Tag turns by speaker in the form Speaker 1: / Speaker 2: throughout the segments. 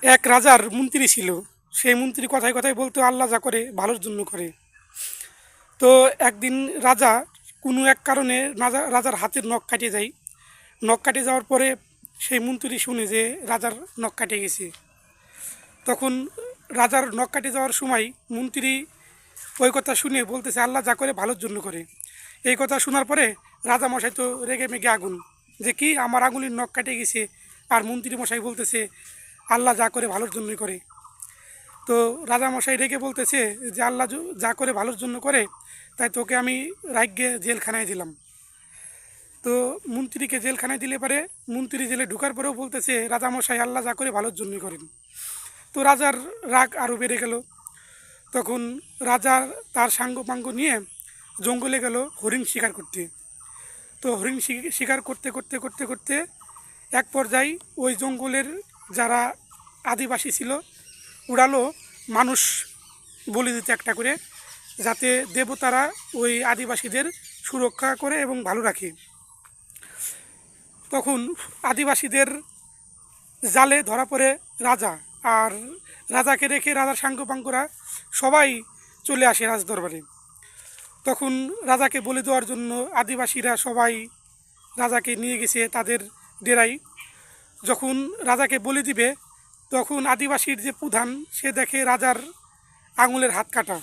Speaker 1: এক রাজার মন্ত্রী ছিল। সেই মন্ত্রী কথায় কথায় বলতো আল্লাহ যা করে ভালোর জন্য করে। তো একদিন রাজা কোনো এক কারণে রাজার হাতের নখ কাটিয়ে যায়। নখ কাটিয়ে যাওয়ার পরে সেই মন্ত্রী শুনে যে রাজার নখ কাটে গেছে। তখন রাজার নখ কাটিয়ে যাওয়ার সময় মন্ত্রী ওই কথা শুনে বলতেছে আল্লাহ যা করে ভালোর জন্য করে। এই কথা শোনার পরে রাজামশাই তো রেগে মেগে আগুন, যে কি আমার আঙুলের নখ কাটে গেছে, আর মন্ত্রী মশাই বলতেছে আল্লাহ যা করে ভালোর জন্যই করে। তো রাজামশাই রেগে বলতেছে যে আল্লাহ যা করে ভালোর জন্য করে, তাই তোকে আমি রাজ্যে জেলখানায় দিলাম। তো মন্ত্রীকে জেলখানায় দিলে পারে মন্ত্রী জেলে ঢুকার পরেও বলতেছে রাজামশাই আল্লাহ যা করে ভালোর জন্যই করেন। তো রাজার রাগ আরও বেড়ে গেল। তখন রাজা তার সাঙ্গ নিয়ে জঙ্গলে গেল হরিণ শিকার করতে। তো হরিণ শিকার করতে করতে করতে করতে এক পর্যায়ে ওই জঙ্গলের যারা আদিবাসী ছিল উড়ালো মানুষ বলি দিতে একটা করে, যাতে দেবতারা ওই আদিবাসীদের সুরক্ষা করে এবং ভালো রাখে। তখন আদিবাসীদের জালে ধরা পড়ে রাজা, আর রাজাকে রেখে রাজার সাঙ্গপাঙ্গরা সবাই চলে আসে রাজদরবারে। তখন রাজাকে বলি দেওয়ার জন্য আদিবাসীরা সবাই রাজাকে নিয়ে গেছে তাদের ডেরাই। যখন রাজাকে বলি দিবে তখন আদিবাসীর যে প্রধান সে দেখে রাজার আঙুলের হাত কাটা।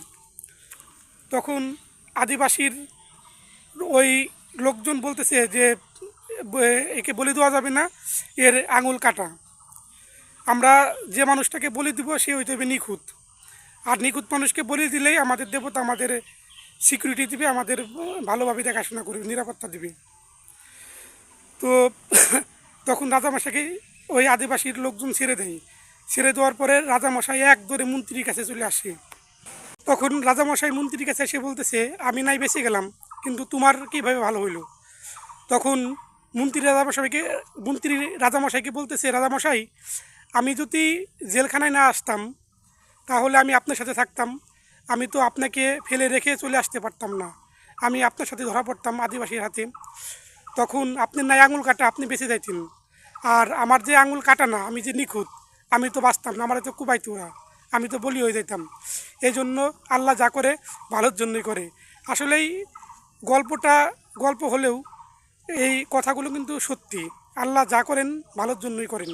Speaker 1: তখন আদিবাসীর ওই লোকজন বলতেছে যে একে বলি দেওয়া যাবে না, এর আঙুল কাটা। আমরা যে মানুষটাকে বলি দিব সে হইতে হবে নিখুঁত, আর নিখুঁত মানুষকে বলি দিলেই আমাদের দেবতা আমাদের সিকিউরিটি দিবে, আমাদের ভালোভাবে দেখাশোনা করবে, নিরাপত্তা দিবে। তো তখন রাজামশাইকে ওই আদিবাসীর লোকজন ছেড়ে দেয়। ছেড়ে দেওয়ার পরে রাজামশাই এক ধরে মন্ত্রীর কাছে চলে আসে। তখন রাজামশাই মন্ত্রীর কাছে এসে বলতেছে আমি নাই বেঁচে গেলাম, কিন্তু তোমার কীভাবে ভালো হইলো? তখন মন্ত্রী রাজামশাইকে বলতেছে রাজামশাই, আমি যদি জেলখানায় না আসতাম তাহলে আমি আপনার সাথে থাকতাম। আমি তো আপনাকে ফেলে রেখে চলে আসতে পারতাম না, আমি আপনার সাথে ধরা পড়তাম আদিবাসীর হাতে। তখন আপনি নাই আঙুল কাটা, আপনি বেঁচে যাইতেন। আর আমার যে আঙুল কাটা না, আমি যে নিখুঁত, আমি তো বাঁচতাম না, আমার তো কুবাইতো ওরা, আমি তো বলি হয়ে যেতাম। এই জন্য আল্লাহ যা করে ভালোর জন্যই করে। আসলেই গল্পটা গল্প হলেও এই কথাগুলো কিন্তু সত্যি। আল্লাহ যা করেন ভালোর জন্যই করেন।